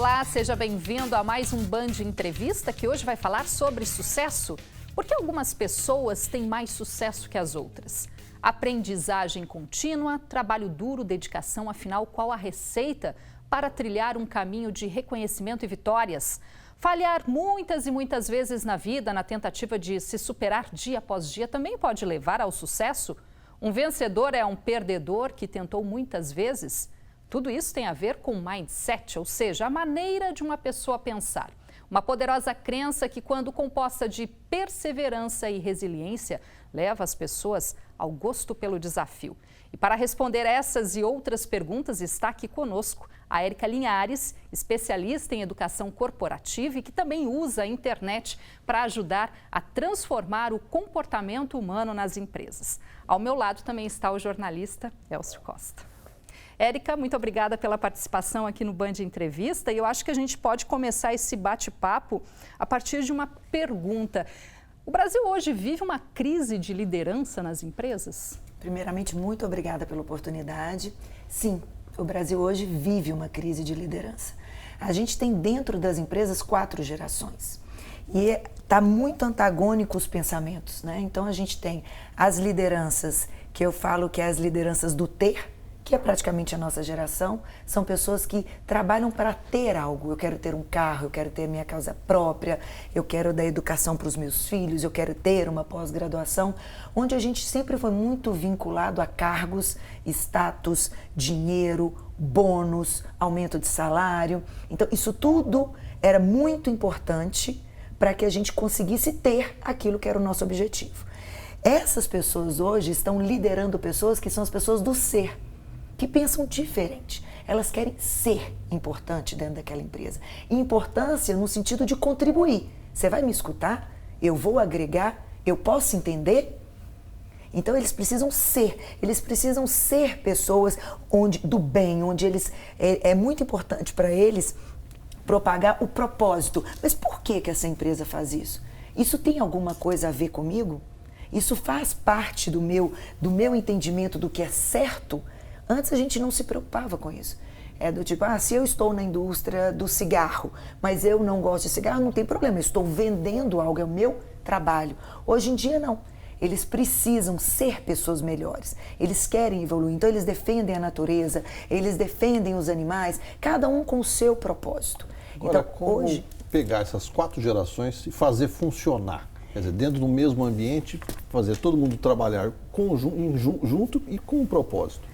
Olá, seja bem-vindo a mais um Band Entrevista, que hoje vai falar sobre sucesso. Por que algumas pessoas têm mais sucesso que as outras? Aprendizagem contínua, trabalho duro, dedicação, afinal, qual a receita para trilhar um caminho de reconhecimento e vitórias? Falhar muitas e muitas vezes na vida, na tentativa de se superar dia após dia, também pode levar ao sucesso? Um vencedor é um perdedor que tentou muitas vezes? Tudo isso tem a ver com mindset, ou seja, a maneira de uma pessoa pensar. Uma poderosa crença que, quando composta de perseverança e resiliência, leva as pessoas ao gosto pelo desafio. E para responder essas e outras perguntas, está aqui conosco a Érica Linhares, especialista em educação corporativa e que também usa a internet para ajudar a transformar o comportamento humano nas empresas. Ao meu lado também está o jornalista Elcio Costa. Érica, muito obrigada pela participação aqui no Band Entrevista e eu acho que a gente pode começar esse bate-papo a partir de uma pergunta. O Brasil hoje vive uma crise de liderança nas empresas? Primeiramente, muito obrigada pela oportunidade. Sim, o Brasil hoje vive uma crise de liderança. A gente tem dentro das empresas 4 gerações e está muito antagônico os pensamentos, né? Então a gente tem as lideranças, que eu falo que é as lideranças do ter, que é praticamente a nossa geração, são pessoas que trabalham para ter algo. Eu quero ter um carro, eu quero ter minha casa própria, eu quero dar educação para os meus filhos, eu quero ter uma pós-graduação, onde a gente sempre foi muito vinculado a cargos, status, dinheiro, bônus, aumento de salário. Então, isso tudo era muito importante para que a gente conseguisse ter aquilo que era o nosso objetivo. Essas pessoas hoje estão liderando pessoas que são as pessoas do ser, que pensam diferente. Elas querem ser importante dentro daquela empresa. E importância no sentido de contribuir. Você vai me escutar? Eu vou agregar? Eu posso entender? Então eles precisam ser pessoas do bem, onde eles é muito importante para eles propagar o propósito. Mas por que essa empresa faz isso? Isso tem alguma coisa a ver comigo? Isso faz parte do meu entendimento do que é certo? Antes a gente não se preocupava com isso. É do tipo, se eu estou na indústria do cigarro, mas eu não gosto de cigarro, não tem problema, eu estou vendendo algo, é o meu trabalho. Hoje em dia não. Eles precisam ser pessoas melhores, eles querem evoluir, então eles defendem a natureza, eles defendem os animais, cada um com o seu propósito. Agora, então, como hoje pegar essas 4 gerações e fazer funcionar? Quer dizer, dentro do mesmo ambiente, fazer todo mundo trabalhar junto e com um propósito.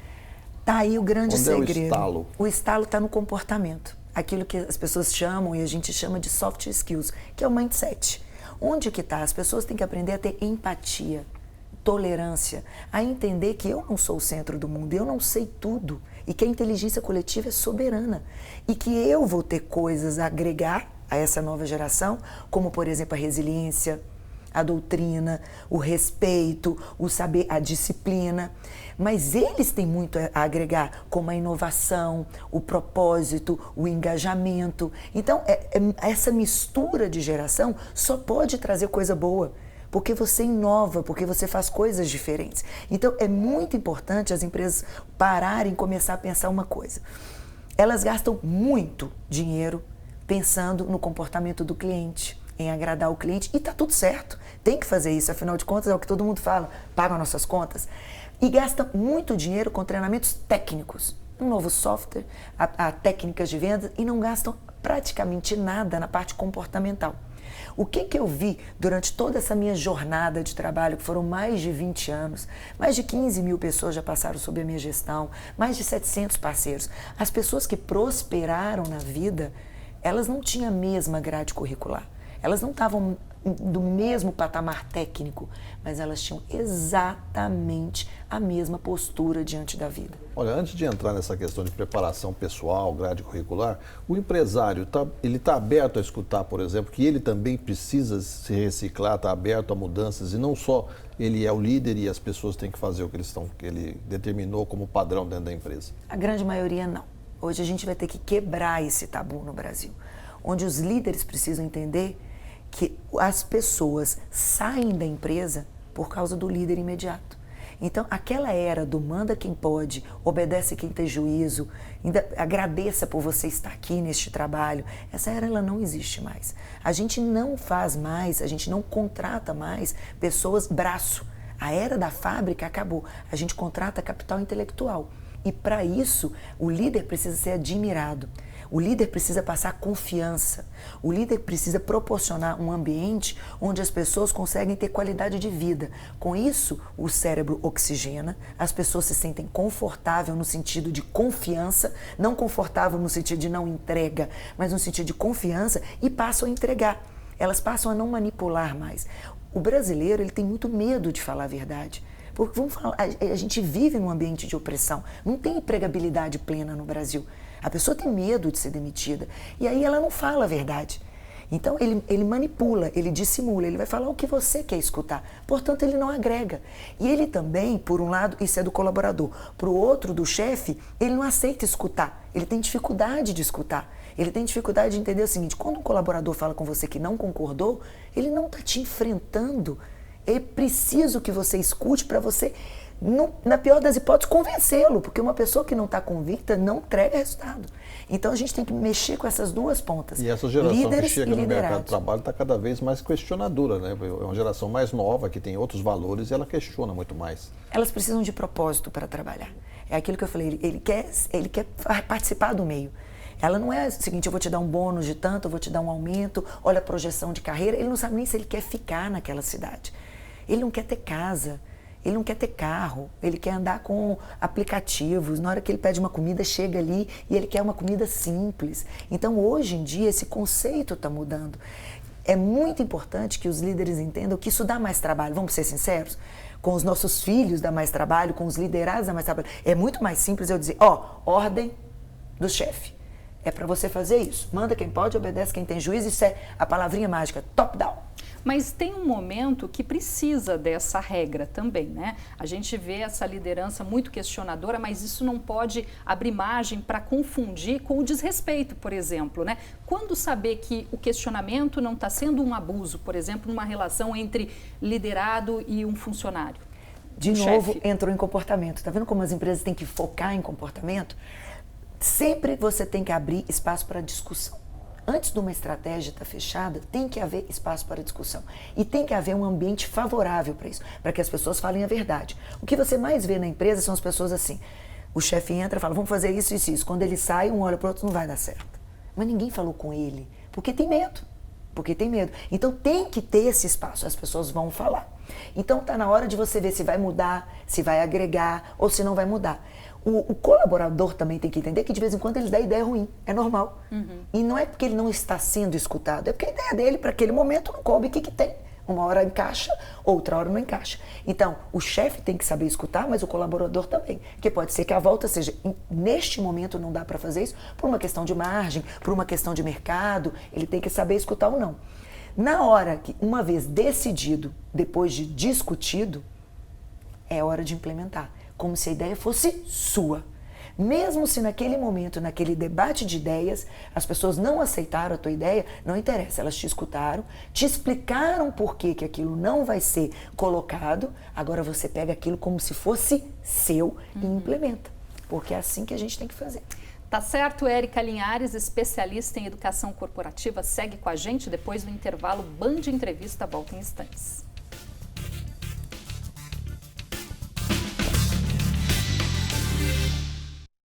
Tá aí o grande segredo. É o estalo? O estalo está no comportamento. Aquilo que as pessoas chamam e a gente chama de soft skills, que é o mindset. Onde que está? As pessoas têm que aprender a ter empatia, tolerância, a entender que eu não sou o centro do mundo, eu não sei tudo e que a inteligência coletiva é soberana e que eu vou ter coisas a agregar a essa nova geração, como, por exemplo, a resiliência, a doutrina, o respeito, o saber, a disciplina. Mas eles têm muito a agregar, como a inovação, o propósito, o engajamento. Então, essa mistura de geração só pode trazer coisa boa, porque você inova, porque você faz coisas diferentes. Então, é muito importante as empresas pararem e começar a pensar uma coisa. Elas gastam muito dinheiro pensando no comportamento do cliente, em agradar o cliente, e tá tudo certo, tem que fazer isso, afinal de contas é o que todo mundo fala, paga nossas contas, e gasta muito dinheiro com treinamentos técnicos, um novo software, a técnicas de venda, e não gastam praticamente nada na parte comportamental. O que eu vi durante toda essa minha jornada de trabalho, que foram mais de 20 anos, mais de 15 mil pessoas já passaram sob a minha gestão, mais de 700 parceiros, as pessoas que prosperaram na vida, elas não tinham a mesma grade curricular. Elas não estavam do mesmo patamar técnico, mas elas tinham exatamente a mesma postura diante da vida. Olha, antes de entrar nessa questão de preparação pessoal, grade curricular, o empresário ele está aberto a escutar, por exemplo, que ele também precisa se reciclar, está aberto a mudanças e não só ele é o líder e as pessoas têm que fazer o que ele determinou como padrão dentro da empresa? A grande maioria não. Hoje a gente vai ter que quebrar esse tabu no Brasil, onde os líderes precisam entender que as pessoas saem da empresa por causa do líder imediato. Então, aquela era do manda quem pode, obedece quem tem juízo, ainda agradeça por você estar aqui neste trabalho, essa era ela não existe mais. A gente não faz mais, a gente não contrata mais pessoas braço. A era da fábrica acabou. A gente contrata capital intelectual. E para isso, o líder precisa ser admirado. O líder precisa passar confiança. O líder precisa proporcionar um ambiente onde as pessoas conseguem ter qualidade de vida. Com isso, o cérebro oxigena, as pessoas se sentem confortáveis no sentido de confiança, não confortável no sentido de não entrega, mas no sentido de confiança e passam a entregar. Elas passam a não manipular mais. O brasileiro ele tem muito medo de falar a verdade. Porque vamos falar, a gente vive num ambiente de opressão, não tem empregabilidade plena no Brasil. A pessoa tem medo de ser demitida e aí ela não fala a verdade. Então ele manipula, ele dissimula, ele vai falar o que você quer escutar. Portanto, ele não agrega. E ele também, por um lado, isso é do colaborador. Para o outro, do chefe, ele não aceita escutar. Ele tem dificuldade de escutar. Ele tem dificuldade de entender o seguinte, quando um colaborador fala com você que não concordou, ele não está te enfrentando. É preciso que você escute para você, na pior das hipóteses, convencê-lo, porque uma pessoa que não está convicta não entrega resultado. Então a gente tem que mexer com essas duas pontas. E essa geração líderes que chega no liderados. mercado de trabalho está cada vez mais questionadora, né? É uma geração mais nova, que tem outros valores e ela questiona muito mais. Elas precisam de propósito para trabalhar. É aquilo que eu falei, ele quer participar do meio. Ela não é o seguinte, eu vou te dar um bônus de tanto, eu vou te dar um aumento, olha a projeção de carreira. Ele não sabe nem se ele quer ficar naquela cidade. Ele não quer ter casa, ele não quer ter carro, ele quer andar com aplicativos. Na hora que ele pede uma comida, chega ali e ele quer uma comida simples. Então, hoje em dia, esse conceito está mudando. É muito importante que os líderes entendam que isso dá mais trabalho. Vamos ser sinceros? Com os nossos filhos dá mais trabalho, com os liderados dá mais trabalho. É muito mais simples eu dizer, ordem do chefe. É para você fazer isso. Manda quem pode, obedece quem tem juízo. Isso é a palavrinha mágica, top-down. Mas tem um momento que precisa dessa regra também, né? A gente vê essa liderança muito questionadora, mas isso não pode abrir margem para confundir com o desrespeito, por exemplo, né? Quando saber que o questionamento não está sendo um abuso, por exemplo, numa relação entre liderado e um funcionário? De novo, entrou em comportamento. Tá vendo como as empresas têm que focar em comportamento? Sempre você tem que abrir espaço para discussão. Antes de uma estratégia estar fechada, tem que haver espaço para discussão. E tem que haver um ambiente favorável para isso, para que as pessoas falem a verdade. O que você mais vê na empresa são as pessoas assim. O chefe entra e fala, vamos fazer isso, isso, isso. Quando ele sai, um olha para o outro, não vai dar certo. Mas ninguém falou com ele, porque tem medo. Porque tem medo. Então tem que ter esse espaço, as pessoas vão falar. Então está na hora de você ver se vai mudar, se vai agregar ou se não vai mudar. O colaborador também tem que entender que de vez em quando ele dá ideia ruim, é normal. E não é porque ele não está sendo escutado, é porque a ideia dele para aquele momento não coube o que tem. Uma hora encaixa, outra hora não encaixa. Então, o chefe tem que saber escutar, mas o colaborador também. Porque pode ser que a volta seja, neste momento não dá para fazer isso, por uma questão de margem, por uma questão de mercado, ele tem que saber escutar ou não. Na hora que, uma vez decidido, depois de discutido, é hora de implementar. Como se a ideia fosse sua. Mesmo se naquele momento, naquele debate de ideias, as pessoas não aceitaram a tua ideia, não interessa, elas te escutaram, te explicaram por que aquilo não vai ser colocado, agora você pega aquilo como se fosse seu e implementa, porque é assim que a gente tem que fazer. Tá certo, Érica Linhares, especialista em educação corporativa, segue com a gente depois do intervalo. Band Entrevista volta em instantes.